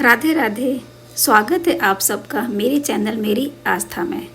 राधे राधे। स्वागत है आप सबका मेरे चैनल मेरी आस्था में।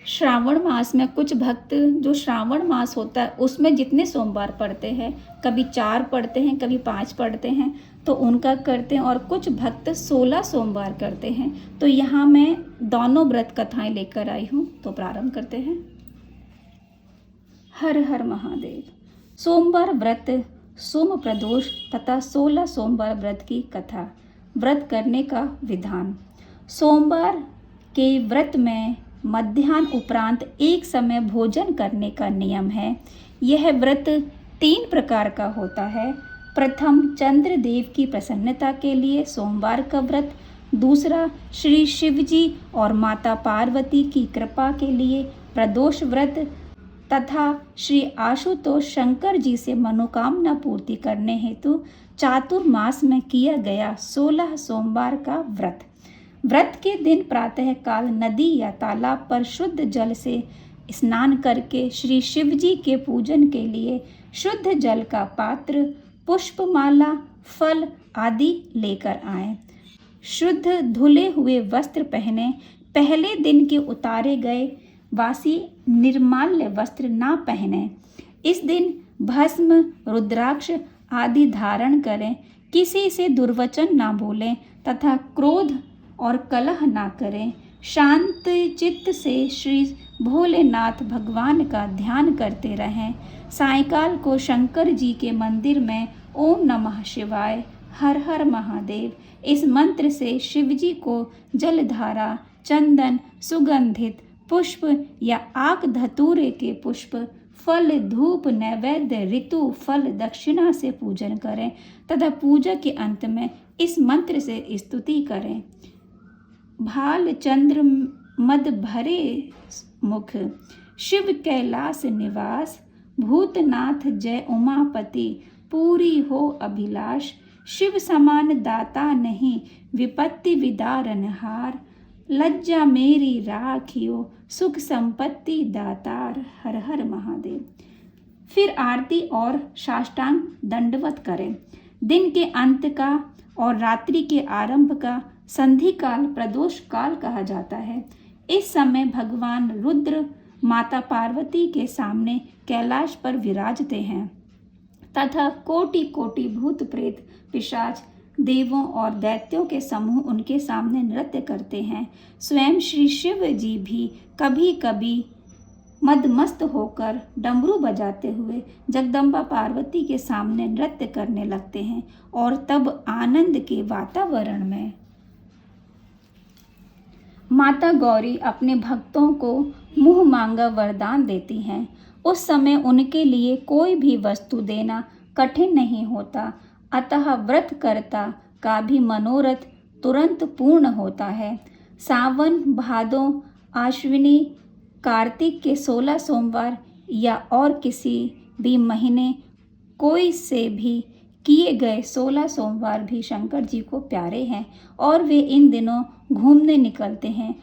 श्रावण मास में कुछ भक्त जो श्रावण मास होता है उसमें जितने सोमवार पढ़ते हैं, कभी 4 पढ़ते हैं, कभी 5 पढ़ते हैं, तो उनका करते हैं। और कुछ भक्त 16 सोमवार करते हैं। तो यहाँ मैं दोनों व्रत कथाएं लेकर आई हूँ, तो प्रारंभ करते हैं। हर हर महादेव। सोमवार व्रत, सोम प्रदोष तथा 16 सोमवार व्रत की कथा। व्रत करने का विधान। सोमवार के व्रत में मध्याह्न उपरांत एक समय भोजन करने का नियम है। यह व्रत 3 प्रकार का होता है। प्रथम, चंद्र देव की प्रसन्नता के लिए सोमवार का व्रत। दूसरा, श्री शिव जी और माता पार्वती की कृपा के लिए प्रदोष व्रत तथा श्री आशुतोष शंकर जी से मनोकामना पूर्ति करने हेतु चातुर्मास में किया गया 16 सोमवार का व्रत। व्रत के दिन प्रातः काल नदी या तालाब पर शुद्ध जल से स्नान करके श्री शिव जी के पूजन के लिए शुद्ध जल का पात्र, पुष्पमाला, फल आदि लेकर आएं। शुद्ध धुले हुए वस्त्र पहने। पहले दिन के उतारे गए वासी निर्माल्य वस्त्र ना पहने। इस दिन भस्म, रुद्राक्ष आदि धारण करें। किसी से दुर्वचन ना बोलें तथा क्रोध और कलह ना करें। शांत चित्त से श्री भोलेनाथ भगवान का ध्यान करते रहें। सायंकाल को शंकर जी के मंदिर में ओम नमः शिवाय, हर हर महादेव इस मंत्र से शिव जी को जलधारा, चंदन, सुगंधित पुष्प या आक धतूरे के पुष्प, फल, धूप, नैवेद्य, ऋतु, फल, दक्षिणा से पूजन करें तथा पूजा के अंत में इस मंत्र से स्तुति करें। भाल चंद्र मद भरे मुख, शिव कैलाश निवास, भूतनाथ जय उमापति, पूरी हो अभिलाष। शिव समान दाता नहीं, विपत्ति विदारनहार, लज्जा मेरी राखियो, सुख संपत्ति दातार, हर हर महादेव। फिर आरती और साष्टांग दंडवत करें। दिन के अंत का और रात्रि के आरंभ का संधि काल प्रदोष काल कहा जाता है। इस समय भगवान रुद्र माता पार्वती के सामने कैलाश पर विराजते हैं तथा कोटि कोटि भूत प्रेत पिशाच, देवों और दैत्यों के समूह उनके सामने नृत्य करते हैं। स्वयं श्री शिव जी भी कभी कभी मदमस्त होकर डमरू बजाते हुए जगदम्बा पार्वती के सामने नृत्य करने लगते हैं और तब आनंद के वातावरण में माता गौरी अपने भक्तों को मुंह मांगा वरदान देती हैं। उस समय उनके लिए कोई भी वस्तु देना कठिन नहीं होता, अतः व्रतकर्ता का भी मनोरथ तुरंत पूर्ण होता है। सावन, भादो, आश्विनी, कार्तिक के 16 सोमवार या और किसी भी महीने कोई से भी किए गए 16 सोमवार भी शंकर जी को प्यारे हैं और वे इन दिनों घूमने निकलते हैं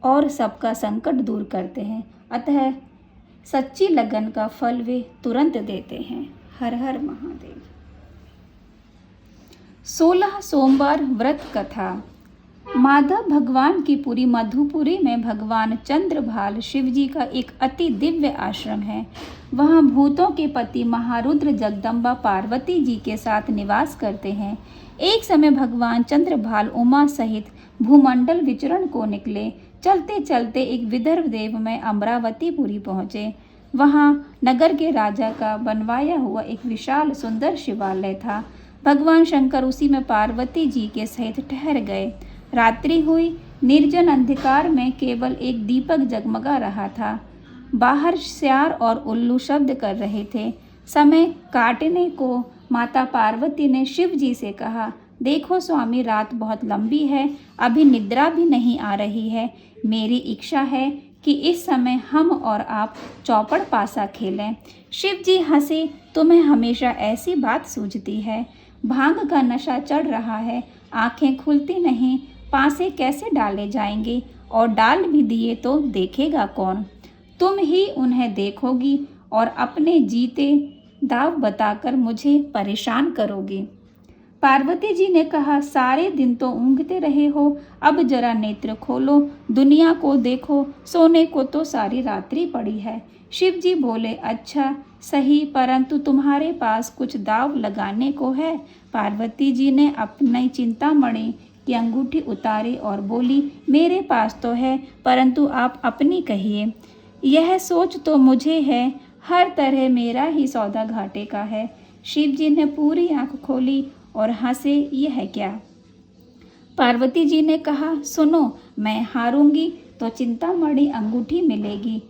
और सबका संकट दूर करते हैं। अतः सच्ची लगन का फल वे तुरंत देते हैं। हर हर महादेव। 16 सोमवार व्रत कथा। माधव भगवान की पुरी मधुपुरी में भगवान चंद्रभाल शिव जी का एक अति दिव्य आश्रम है। वहाँ भूतों के पति महारुद्र जगदम्बा पार्वती जी के साथ निवास करते हैं। एक समय भगवान चंद्रभाल उमा सहित भूमंडल विचरण को निकले। चलते चलते एक विदर्भ देव में अमरावतीपुरी पहुँचे। वहाँ नगर के राजा का बनवाया हुआ एक विशाल सुंदर शिवालय था। भगवान शंकर उसी में पार्वती जी के सहित ठहर गए। रात्रि हुई। निर्जन अंधकार में केवल एक दीपक जगमगा रहा था। बाहर स्यार और उल्लू शब्द कर रहे थे। समय काटने को माता पार्वती ने शिव जी से कहा, देखो स्वामी, रात बहुत लंबी है, अभी निद्रा भी नहीं आ रही है। मेरी इच्छा है कि इस समय हम और आप चौपड़ पासा खेलें। शिव जी हंसे, तुम्हें हमेशा ऐसी बात सूझती है। भांग का नशा चढ़ रहा है, आंखें खुलती नहीं, पासे कैसे डाले जाएंगे और डाल भी दिए तो देखेगा कौन? तुम ही उन्हें देखोगी और अपने जीते दाव बताकर मुझे परेशान करोगी। पार्वती जी ने कहा, सारे दिन तो ऊँघते रहे हो, अब जरा नेत्र खोलो, दुनिया को देखो, सोने को तो सारी रात्रि पड़ी है। शिव जी बोले, अच्छा सही, परंतु तुम्हारे पास कुछ दाव लगाने को है। पार्वती जी ने अपनी चिंतामणि की अंगूठी उतारी और बोली, मेरे पास तो है, परंतु आप अपनी कहिए। यह सोच तो मुझे है, हर तरह मेरा ही सौदा घाटे का है। शिव जी ने पूरी आंख खोली और हंसे, यह क्या? पार्वती जी ने कहा, सुनो, मैं हारूंगी तो चिंतामणि अंगूठी मिलेगी,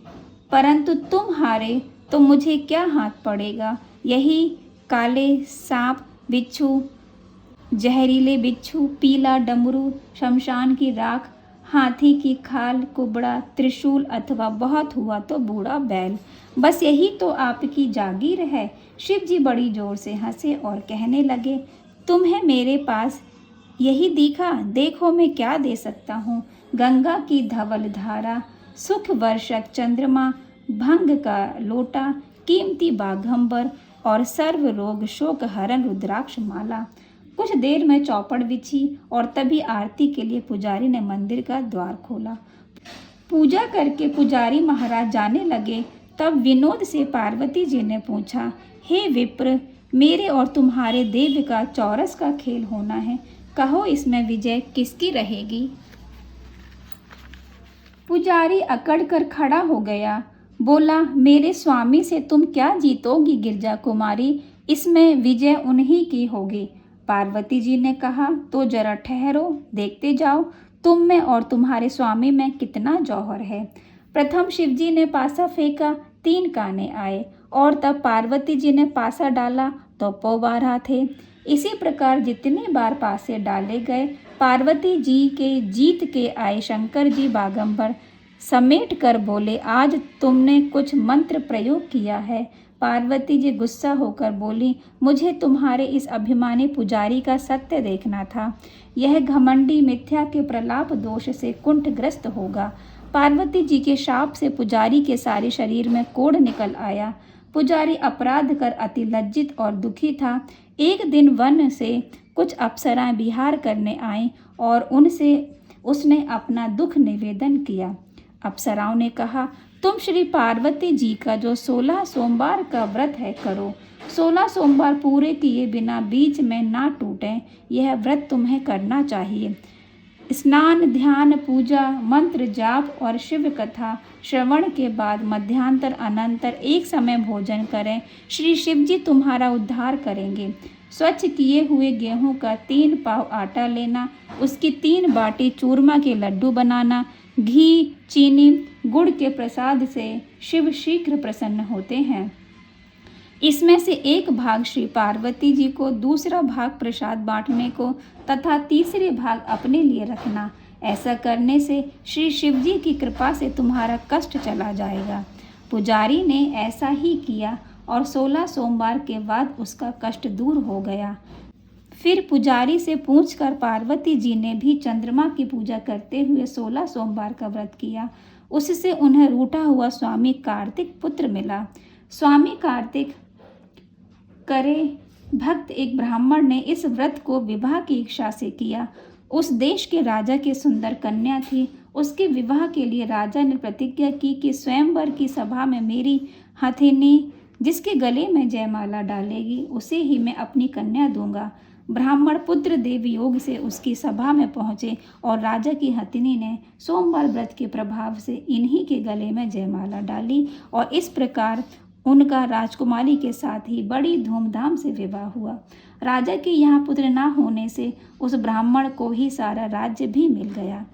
परंतु तुम हारे तो मुझे क्या हाथ पड़ेगा? यही काले सांप, बिच्छू, जहरीले बिच्छू, पीला डमरू, शमशान की राख, हाथी की खाल, कुबड़ा, त्रिशूल अथवा बहुत हुआ तो बूढ़ा बैल, बस यही तो आपकी जागीर है। शिव जी बड़ी जोर से हंसे और कहने लगे, तुम्हें मेरे पास यही दिखा? देखो मैं क्या दे सकता हूँ। गंगा की धवल धारा, सुख वर्षक चंद्रमा, भंग का लोटा, कीमती बाघंबर और सर्व रोग शोक हरण रुद्राक्ष माला। कुछ देर में चौपड़ बिछी और तभी आरती के लिए पुजारी ने मंदिर का द्वार खोला। पूजा करके पुजारी महाराज जाने लगे, तब विनोद से पार्वती जी ने पूछा, हे विप्र, मेरे और तुम्हारे देव का चौरस का खेल होना है, कहो इसमें विजय किसकी रहेगी? पुजारी अकड़ कर खड़ा हो गया, बोला, मेरे स्वामी से तुम क्या जीतोगी गिरजा कुमारी, इसमें विजय उन्हीं की होगी। पार्वती जी ने कहा, तो जरा ठहरो, देखते जाओ तुम में और तुम्हारे स्वामी में कितना जौहर है। प्रथम शिवजी ने पासा फेंका, 3 काने आए, और तब पार्वती जी ने पासा डाला तो 12 थे। इसी प्रकार जितनी बार पासे डाले गए, पार्वती जी के जीत के आए शंकर जी बागंबर समेट कर बोले, आज तुमने कुछ मंत्र प्रयोग किया है। पार्वती जी गुस्सा होकर बोली, मुझे तुम्हारे इस अभिमानी पुजारी का सत्य देखना था। यह घमंडी मिथ्या के प्रलाप दोष से कुंठग्रस्त होगा। पार्वती जी के शाप से पुजारी के सारे शरीर में कोढ़ निकल आया। पुजारी अपराध कर अति लज्जित और दुखी था। एक दिन वन से कुछ अप्सराएं विहार करने आईं और उनसे उसने अपना दुख निवेदन किया। अप्सराओं ने कहा, तुम श्री पार्वती जी का जो 16 सोमवार का व्रत है करो। 16 सोमवार पूरे किए बिना बीच में ना टूटें, यह व्रत तुम्हें करना चाहिए। स्नान, ध्यान, पूजा, मंत्र जाप और शिव कथा श्रवण के बाद मध्यांतर अनंतर एक समय भोजन करें। श्री शिव जी तुम्हारा उद्धार करेंगे। स्वच्छ किए हुए गेहूं का 3 पाव आटा लेना, उसकी 3 बाटी चूरमा के लड्डू बनाना। घी, चीनी, गुड़ के प्रसाद से शिव शीघ्र प्रसन्न होते हैं। इसमें से 1 भाग श्री पार्वती जी को, दूसरा भाग प्रसाद बांटने को तथा तीसरे भाग अपने लिए रखना। ऐसा करने से श्री शिव जी की कृपा से तुम्हारा कष्ट चला जाएगा। पुजारी ने ऐसा ही किया और 16 सोमवार के बाद उसका कष्ट दूर हो गया। फिर पुजारी से पूछकर पार्वती जी ने भी चंद्रमा की पूजा करते हुए 16 सोमवार का व्रत किया। उससे उन्हें रूठा हुआ स्वामी कार्तिक पुत्र मिला। स्वामी कार्तिक करे भक्त एक ब्राह्मण ने इस व्रत को विवाह की इच्छा से किया। उस देश के राजा की सुंदर कन्या थी। उसके विवाह के लिए राजा ने प्रतिज्ञा की कि स्वयंवर की सभा में मेरी हथिनी जिसके गले में जयमाला डालेगी, उसे ही मैं अपनी कन्या दूंगा। ब्राह्मण पुत्र देव योग से उसकी सभा में पहुँचे और राजा की हथिनी ने सोमवार व्रत के प्रभाव से इन्हीं के गले में जयमाला डाली और इस प्रकार उनका राजकुमारी के साथ ही बड़ी धूमधाम से विवाह हुआ। राजा के यहाँ पुत्र न होने से उस ब्राह्मण को ही सारा राज्य भी मिल गया।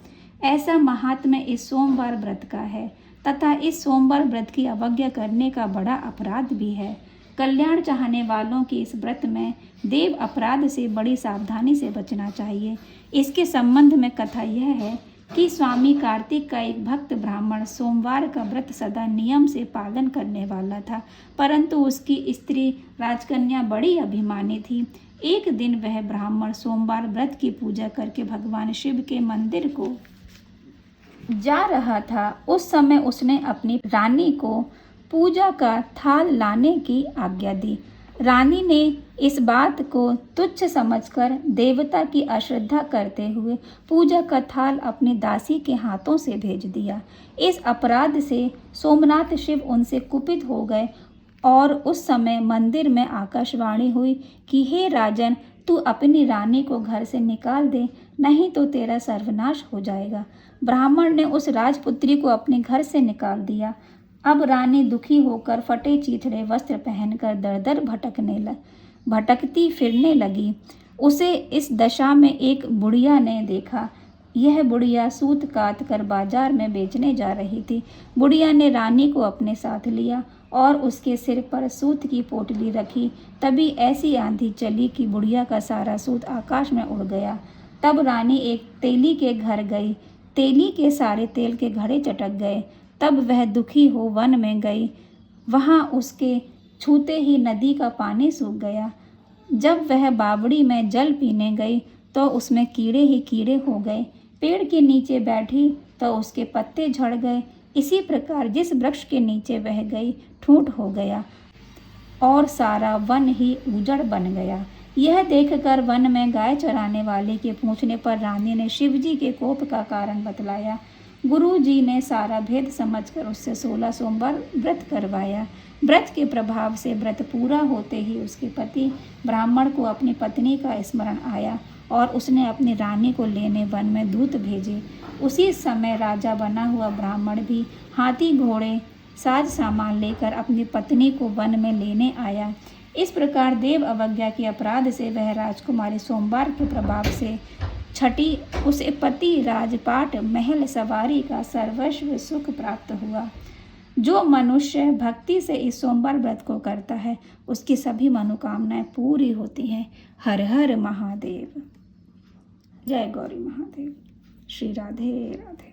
ऐसा महात्म्य इस सोमवार व्रत का है तथा इस सोमवार व्रत की अवज्ञा करने का बड़ा अपराध भी है। कल्याण चाहने वालों की इस व्रत में देव अपराध से बड़ी सावधानी से बचना चाहिए। इसके संबंध में कथा यह है कि स्वामी कार्तिक का एक भक्त ब्राह्मण सोमवार का व्रत सदा नियम से पालन करने वाला था, परंतु उसकी स्त्री राजकन्या बड़ी अभिमानी थी। एक दिन वह ब्राह्मण सोमवार व्रत की पूजा करके भगवान शिव के मंदिर को जा रहा था। उस समय उसने अपनी रानी को पूजा का थाल लाने की आज्ञा दी। रानी ने इस बात को तुच्छ समझकर देवता की अश्रद्धा करते हुए पूजा का थाल अपनी दासी के हाथों से भेज दिया। इस अपराध से सोमनाथ शिव उनसे कुपित हो गए और उस समय मंदिर में आकाशवाणी हुई कि हे राजन, तू अपनी रानी को घर से निकाल दे, नहीं तो तेरा सर्वनाश हो जाएगा। ब्राह्मण ने उस राजपुत्री को अपने घर से निकाल दिया। अब रानी दुखी होकर फटे चीथड़े वस्त्र पहनकर दर दर भटकती फिरने लगी। उसे इस दशा में एक बुढ़िया ने देखा। यह बुढ़िया सूत काट कर बाजार में बेचने जा रही थी। बुढ़िया ने रानी को अपने साथ लिया और उसके सिर पर सूत की पोटली रखी। तभी ऐसी आंधी चली कि बुढ़िया का सारा सूत आकाश में उड़ गया। तब रानी एक तेली के घर गई। तेली के सारे तेल के घड़े चटक गए। तब वह दुखी हो वन में गई। वहाँ उसके छूते ही नदी का पानी सूख गया। जब वह बावड़ी में जल पीने गई तो उसमें कीड़े ही कीड़े हो गए। पेड़ के नीचे बैठी तो उसके पत्ते झड़ गए। इसी प्रकार जिस वृक्ष के नीचे वह गई ठूंठ हो गया और सारा वन ही उजड़ बन गया। यह देखकर वन में गाय चराने वाले के पूछने पर रानी ने शिवजी के कोप का कारण बतलाया। गुरु जी ने सारा भेद समझकर उससे 16 सोमवार व्रत करवाया। व्रत के प्रभाव से व्रत पूरा होते ही उसके पति ब्राह्मण को अपनी पत्नी का स्मरण आया और उसने अपनी रानी को लेने वन में दूत भेजे। उसी समय राजा बना हुआ ब्राह्मण भी हाथी घोड़े साज सामान लेकर अपनी पत्नी को वन में लेने आया। इस प्रकार देव अवज्ञा के अपराध से वह राजकुमारी सोमवार के प्रभाव से छठी उसे पति राजपाट महल सवारी का सर्वस्व सुख प्राप्त हुआ। जो मनुष्य भक्ति से इस सोमवार व्रत को करता है उसकी सभी मनोकामनाएं पूरी होती हैं। हर हर महादेव। जय गौरी महादेव। श्री राधे राधे।